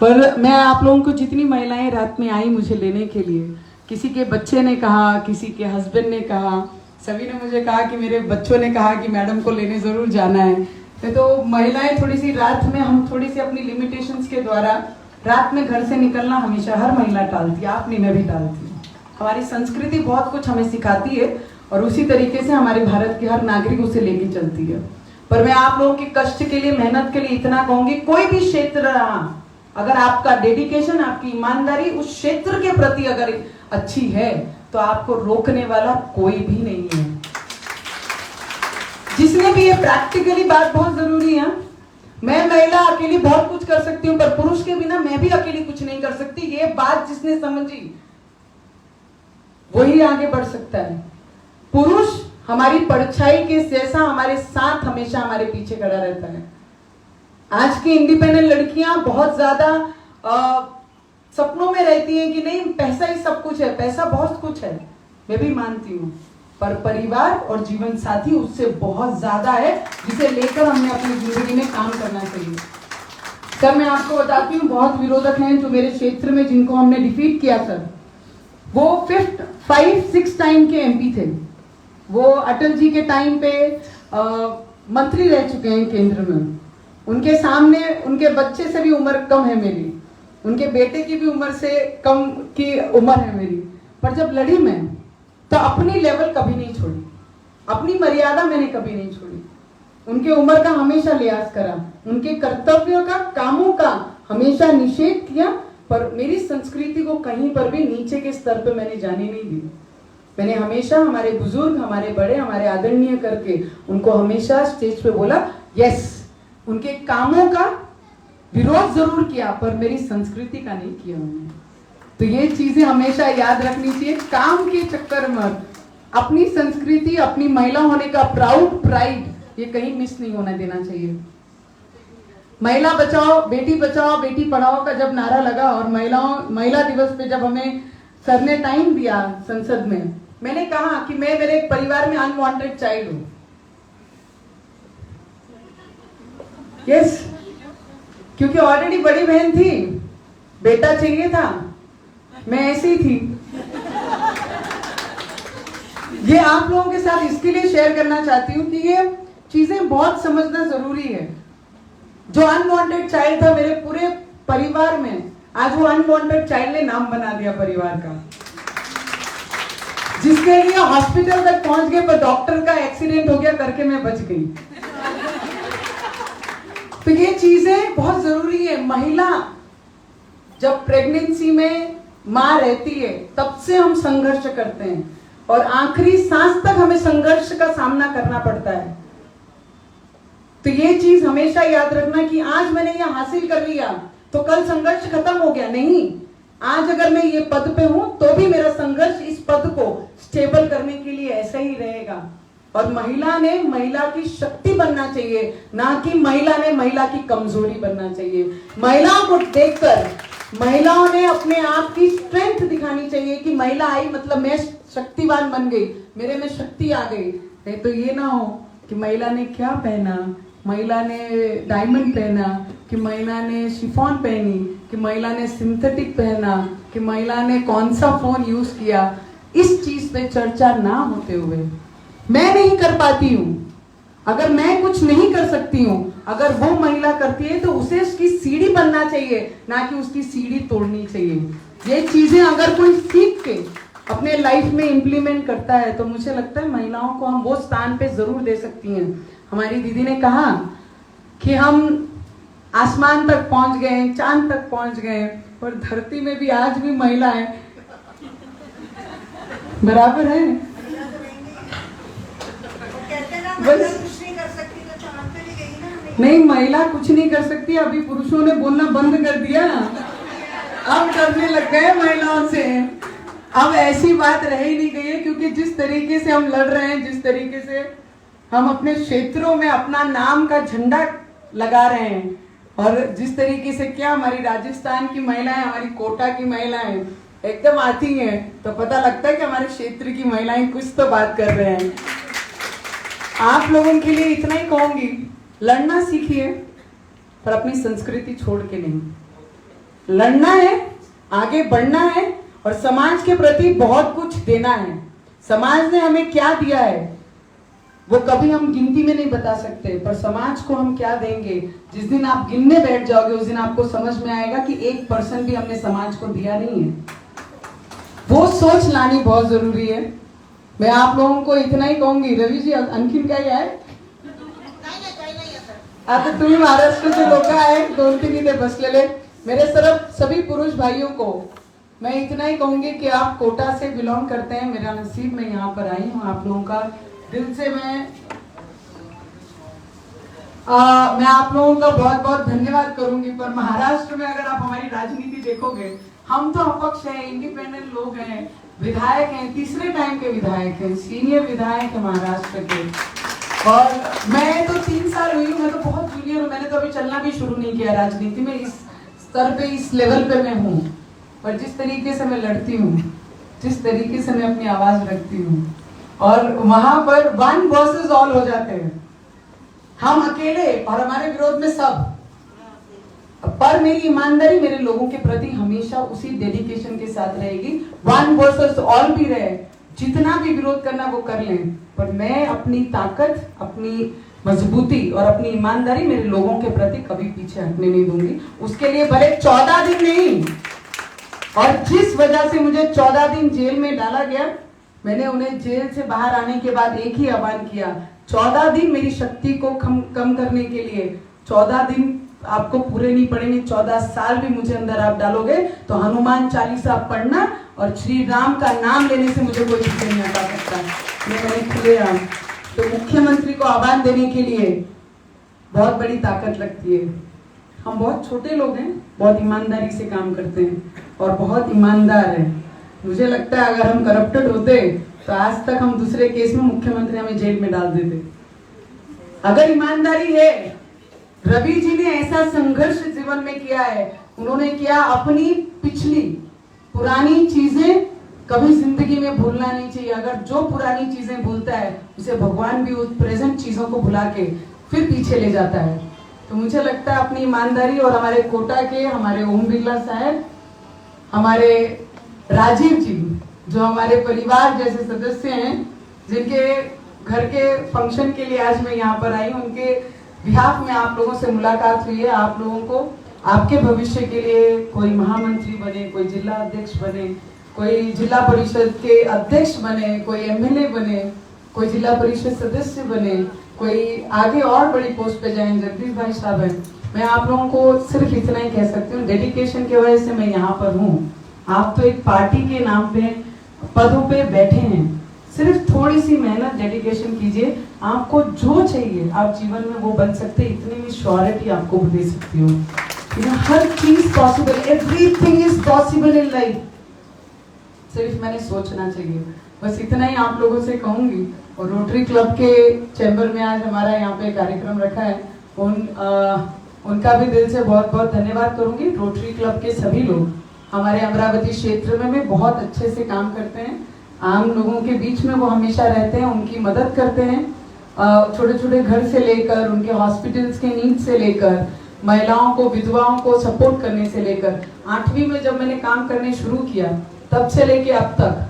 पर मैं आप लोगों को जितनी महिलाएं रात में आई मुझे लेने के लिए, किसी के बच्चे ने कहा, किसी के हस्बैंड ने कहा, सभी ने मुझे कहा कि मेरे बच्चों ने कहा कि मैडम को लेने ज़रूर जाना है। तो महिलाएं थोड़ी सी रात में, हम थोड़ी सी अपनी लिमिटेशंस के द्वारा रात में घर से निकलना हमेशा हर महिला टालती है, आप नहीं, मैं भी टालती हूँ। हमारी संस्कृति बहुत कुछ हमें सिखाती है और उसी तरीके से हमारे भारत के हर नागरिक उसे लेके चलती है। पर मैं आप लोगों के कष्ट के लिए, मेहनत के लिए इतना कहूंगी, कोई भी क्षेत्र रहा, अगर आपका डेडिकेशन, आपकी ईमानदारी उस क्षेत्र के प्रति अगर अच्छी है तो आपको रोकने वाला कोई भी नहीं है। जिसने भी, ये प्रैक्टिकली बात बहुत जरूरी है, मैं महिला अकेली बहुत कुछ कर सकती हूँ, पर पुरुष के बिना मैं भी अकेली कुछ नहीं कर सकती। ये बात जिसने समझी वही आगे बढ़ सकता है। पुरुष हमारी परछाई के जैसा हमारे साथ हमेशा हमारे पीछे खड़ा रहता है। आज की इंडिपेंडेंट लड़कियां बहुत ज्यादा सपनों में रहती हैं कि नहीं, पैसा ही सब कुछ है, पैसा बहुत कुछ है, मैं भी मानती हूँ, पर परिवार और जीवन साथी उससे बहुत ज्यादा है, जिसे लेकर हमने अपनी जिंदगी में काम करना चाहिए। सर मैं आपको बताती हूँ, बहुत विरोधक हैं जो मेरे क्षेत्र में, जिनको हमने डिफीट किया सर, वो 5-6 टाइम के एमपी थे। वो अटल जी के टाइम पे मंत्री रह चुके हैं केंद्र में। उनके सामने उनके बच्चे से भी उम्र कम है मेरी, उनके बेटे की भी उम्र से कम की उम्र है मेरी, पर जब लड़ी मैं तो अपनी लेवल कभी नहीं छोड़ी, अपनी मर्यादा मैंने कभी नहीं छोड़ी। उनके उम्र का हमेशा लिहाज करा, उनके कर्तव्यों का, कामों का हमेशा निषेध किया, पर मेरी संस्कृति को कहीं पर भी नीचे के स्तर पे मैंने जाने नहीं दी। मैंने हमेशा हमारे बुजुर्ग, हमारे बड़े, हमारे आदरणीय करके उनको हमेशा स्टेज पे बोला, यस। उनके कामों का विरोध जरूर किया, पर मेरी संस्कृति का नहीं किया उन्होंने। तो ये चीजें हमेशा याद रखनी चाहिए। काम के चक्कर में अपनी संस्कृति, अपनी महिला होने का प्राइड, ये कहीं मिस नहीं होना देना चाहिए। महिला बचाओ, बेटी पढ़ाओ का जब नारा लगा और महिला दिवस पे जब हमें सर ने टाइम दिया संसद में, मैंने कहा कि मैं मेरे परिवार में अनवांटेड चाइल्ड हूं। यस, क्योंकि ऑलरेडी बड़ी बहन थी, बेटा चाहिए था, मैं ऐसी थी। ये आप लोगों के साथ इसके लिए शेयर करना चाहती हूँ कि ये चीजें बहुत समझना जरूरी है। जो अनवांटेड चाइल्ड था मेरे पूरे परिवार में, आज वो अनवांटेड चाइल्ड ने नाम बना दिया परिवार का, जिसके लिए हॉस्पिटल तक पहुंच गए, पर डॉक्टर का एक्सीडेंट हो गया करके मैं बच गई। तो ये चीजें बहुत जरूरी है। महिला जब प्रेगनेंसी में मां रहती है तब से हम संघर्ष करते हैं और आखिरी सांस तक हमें संघर्ष का सामना करना पड़ता है। तो ये चीज हमेशा याद रखना कि आज मैंने ये हासिल कर लिया तो कल संघर्ष खत्म हो गया, नहीं। आज अगर मैं ये पद पे हूं तो भी मेरा संघर्ष इस पद को स्टेबल करने के लिए ऐसा ही रहेगा। और महिला ने महिला की शक्ति बनना चाहिए, ना कि महिला ने महिला की कमजोरी बनना चाहिए। महिलाओं को देखकर महिलाओं ने अपने आप की स्ट्रेंथ दिखानी चाहिए कि महिला आई मतलब मैं शक्तिवान बन गई, मेरे में शक्ति आ गई। नहीं तो ये ना हो कि महिला ने क्या पहना, महिला ने डायमंड पहना, कि महिला ने शिफॉन पहनी, कि महिला ने सिंथेटिक पहना, कि महिला ने कौन सा फोन यूज किया, इस चीज पे चर्चा ना होते हुए मैं नहीं कर पाती हूँ, अगर मैं कुछ नहीं कर सकती हूँ, अगर वो महिला करती है तो उसे उसकी सीढ़ी बनना चाहिए, ना कि उसकी सीढ़ी तोड़नी चाहिए। ये चीजें अगर कोई सीख के अपने लाइफ में इंप्लीमेंट करता है तो मुझे लगता है महिलाओं को हम वो स्थान पे जरूर दे सकती हैं। हमारी दीदी ने कहा कि हम आसमान तक पहुंच गए, चांद तक पहुंच गए, और धरती में भी आज भी महिला है, बराबर है। बस नहीं, महिला कुछ नहीं कर सकती। अभी पुरुषों ने बोलना बंद कर दिया, अब डरने लग गए महिलाओं से। अब ऐसी बात रह ही नहीं गई है, क्योंकि जिस तरीके से हम लड़ रहे हैं, जिस तरीके से हम अपने क्षेत्रों में अपना नाम का झंडा लगा रहे हैं, और जिस तरीके से क्या हमारी राजस्थान की महिलाएं, हमारी कोटा की महिलाएं एकदम आती हैं, तो पता लगता है कि हमारे क्षेत्र की महिलाएं कुछ तो बात कर रहे हैं। आप लोगों के लिए इतना ही कहूंगी, लड़ना सीखिए पर अपनी संस्कृति छोड़ के नहीं। लड़ना है, आगे बढ़ना है और समाज के प्रति बहुत कुछ देना है। समाज ने हमें क्या दिया है वो कभी हम गिनती में नहीं बता सकते, पर समाज को हम क्या देंगे, जिस दिन आप गिनने बैठ जाओगे उस दिन आपको समझ में आएगा कि 1% भी हमने समाज को दिया नहीं है। वो सोच लानी बहुत जरूरी है। मैं आप लोगों को इतना ही कहूंगी, रवि जी आणखीन काय आहे? आता तुम्ही महाराष्ट्र से लोक आहे, 2-3 इथे बसलेले, मेरे सभी पुरुष भाइयों को मैं इतना ही कहूंगी कि आप कोटा से बिलोंग करते हैं, मेरा नसीब मैं यहाँ पर आई हूँ। आप लोगों का दिल से मैं आप लोगों का बहुत बहुत धन्यवाद करूंगी। पर महाराष्ट्र में अगर आप हमारी राजनीति देखोगे, हम तो अपक्ष हैं, इंडिपेंडेंट लोग हैं, विधायक हैं, तीसरे टाइम के विधायक हैं, सीनियर विधायक हैं महाराष्ट्र के। और मैं तो 3 साल हुई हूँ, मैं तो बहुत जूनियर हूँ, मैंने तो अभी चलना भी शुरू नहीं किया राजनीति में। इस स्तर पे, इस लेवल पे मैं हूँ, पर जिस तरीके से मैं लड़ती हूँ, जिस तरीके से मैं अपनी आवाज रखती हूँ, और वहां पर 1 वर्सेस ऑल हो जाते हैं, हम अकेले और हमारे विरोध में सब। पर मेरी ईमानदारी मेरे लोगों के प्रति हमेशा उसी डेडिकेशन के साथ रहेगी। 1 वर्सेस ऑल भी रहे, जितना भी विरोध करना वो कर लें, पर मैं अपनी ताकत, अपनी मजबूती और अपनी ईमानदारी मेरे लोगों के प्रति कभी पीछे हटने नहीं दूंगी। उसके लिए भले 14 दिन नहीं, और जिस वजह से मुझे 14 दिन जेल में डाला गया, मैंने उन्हें जेल से बाहर आने के बाद एक ही आह्वान किया, 14 दिन मेरी शक्ति को कम करने के लिए। 14 दिन आपको पूरे नहीं पड़ेंगे, 14 साल भी मुझे अंदर आप डालोगे तो हनुमान चालीसा पढ़ना और श्री राम का नाम लेने से मुझे कोई पीछे नहीं हटा सकता। मैंने खुले आम तो मुख्यमंत्री को आह्वान देने के लिए बहुत बड़ी ताकत लगती है। हम बहुत छोटे लोग हैं, बहुत ईमानदारी से काम करते हैं और बहुत ईमानदार हैं। मुझे लगता है अगर हम करप्टेड होते तो आज तक हम दूसरे केस में मुख्यमंत्री हमें जेल में डाल देते। अगर ईमानदारी है, रवि जी ने ऐसा संघर्ष जीवन में किया है, उन्होंने किया, अपनी पिछली पुरानी चीजें कभी जिंदगी में भूलना नहीं चाहिए। अगर जो पुरानी चीजें भूलता है उसे भगवान भी उस प्रेजेंट चीजों को भुला के फिर पीछे ले जाता है। तो मुझे लगता है अपनी ईमानदारी और हमारे कोटा के हमारे ओम बिरला साहब, हमारे राजीव जी जो हमारे परिवार जैसे सदस्य हैं, जिनके घर के फंक्शन के लिए आज मैं यहाँ पर आई, उनके बिहाफ में आप लोगों से मुलाकात हुई है। आप लोगों को आपके भविष्य के लिए कोई महामंत्री बने, कोई जिला अध्यक्ष बने, कोई जिला परिषद के अध्यक्ष बने, कोई एमएलए बने, कोई जिला परिषद सदस्य बने, कोई आगे और बड़ी पोस्ट पे जाए, जगदीश भाई साहब हैं। मैं आप लोगों को सिर्फ इतना ही कह सकती हूँ, डेडिकेशन की वजह से मैं यहाँ पर हूँ। आप तो एक पार्टी के नाम पे पदों पे बैठे हैं, सिर्फ थोड़ी सी मेहनत, डेडिकेशन कीजिए, आपको जो चाहिए आप जीवन में वो बन सकते हैं। इतनी भी श्योरिटी आपको दे सकती हूँ, हर चीज possible, everything is possible in life. सिर्फ मैंने सोचना चाहिए, बस इतना ही आप लोगों से कहूंगी। और रोटरी क्लब के चैम्बर में आज हमारा यहाँ पे कार्यक्रम रखा है, उनका भी दिल से बहुत बहुत धन्यवाद करूंगी। रोटरी क्लब के सभी लोग हमारे अमरावती क्षेत्र में भी बहुत अच्छे से काम करते हैं, आम लोगों के बीच में वो हमेशा रहते हैं, उनकी मदद करते हैं, छोटे छोटे घर से लेकर उनके हॉस्पिटल्स के नीड से लेकर महिलाओं को, विधवाओं को सपोर्ट करने से लेकर 8वीं में जब मैंने काम करने शुरू किया तब से लेके अब तक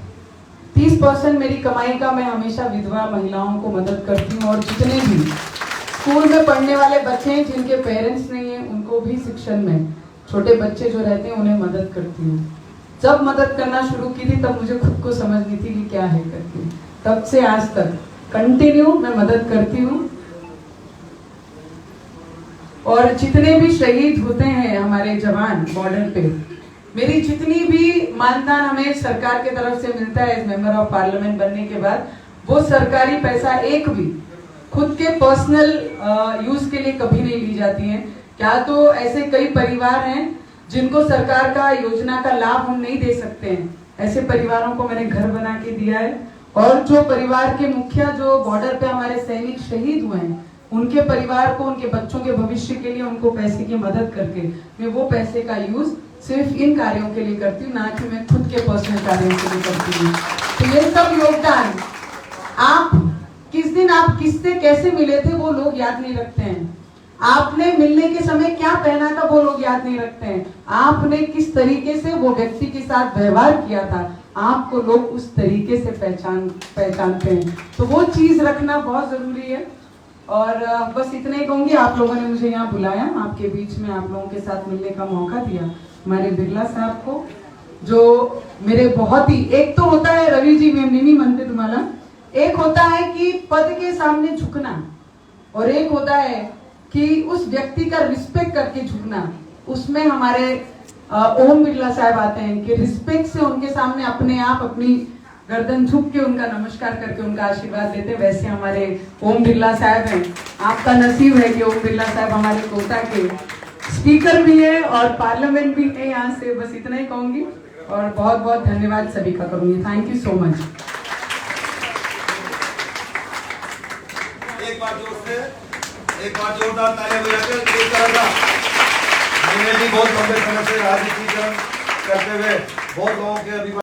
30% मेरी कमाई का मैं हमेशा विधवा महिलाओं को मदद करती हूँ। और जितने भी स्कूल में पढ़ने वाले बच्चे हैं जिनके पेरेंट्स नहीं है, उनको भी शिक्षण में छोटे बच्चे जो रहते हैं उन्हें मदद करती हूँ। जब मदद करना शुरू की थी तब मुझे खुद को समझ नहीं थी कि क्या है करती, तब से आज तक कंटिन्यू मैं मदद करती हूँ। और जितने भी शहीद होते हैं हमारे जवान बॉर्डर पे, मेरी जितनी भी मानदान हमें सरकार के तरफ से मिलता है मेंबर ऑफ पार्लियामेंट बनने के बाद, वो सरकारी पैसा एक भी खुद के पर्सनल यूज के लिए कभी नहीं ली जाती है। क्या तो ऐसे कई परिवार हैं जिनको सरकार का योजना का लाभ हम नहीं दे सकते हैं, ऐसे परिवारों को मैंने घर बना के दिया है। और जो परिवार के मुखिया जो बॉर्डर पे हमारे सैनिक शहीद हुए हैं, उनके परिवार को, उनके बच्चों के भविष्य के लिए उनको पैसे की मदद करके मैं वो पैसे का यूज सिर्फ इन कार्यों के लिए करती हूँ, ना कि मैं खुद के पर्सनल कार्यों के लिए करती हूँ। तो ये सब योगदान, आप किस दिन आप किससे कैसे मिले थे वो लोग याद नहीं रखते हैं। आपने मिलने के समय क्या पहना था वो लोग याद नहीं रखते हैं, आपने किस तरीके से वो व्यक्ति के साथ व्यवहार किया था आपको लोग उस तरीके से पहचानते हैं। तो वो चीज रखना बहुत जरूरी है। और बस इतना ही कहूंगी, आप लोगों ने मुझे यहाँ बुलाया, आपके बीच में आप लोगों के साथ मिलने का मौका दिया, हमारे बिरला साहब को, जो मेरे बहुत ही, एक तो होता है रवि जी मैं नहीं मानते तुम्हारा, एक होता है कि पद के सामने झुकना और एक होता है कि उस व्यक्ति का रिस्पेक्ट करके झुकना। उसमें हमारे ओम बिरला साहब आते हैं कि रिस्पेक्ट से उनके सामने अपने आप अपनी गर्दन झुक के उनका नमस्कार करके उनका आशीर्वाद देते। वैसे हमारे ओम बिरला साहब हैं, आपका नसीब है कि ओम बिरला साहब हमारे कोटा के स्पीकर भी है और पार्लियामेंट भी है यहाँ से। बस इतना ही कहूंगी और बहुत बहुत धन्यवाद सभी का करूंगी। Thank you so much. एक बार जोरदार तालियां बजाकर बहुत लंबे समय से राजनीति करते हुए बहुत लोगों के अभिमान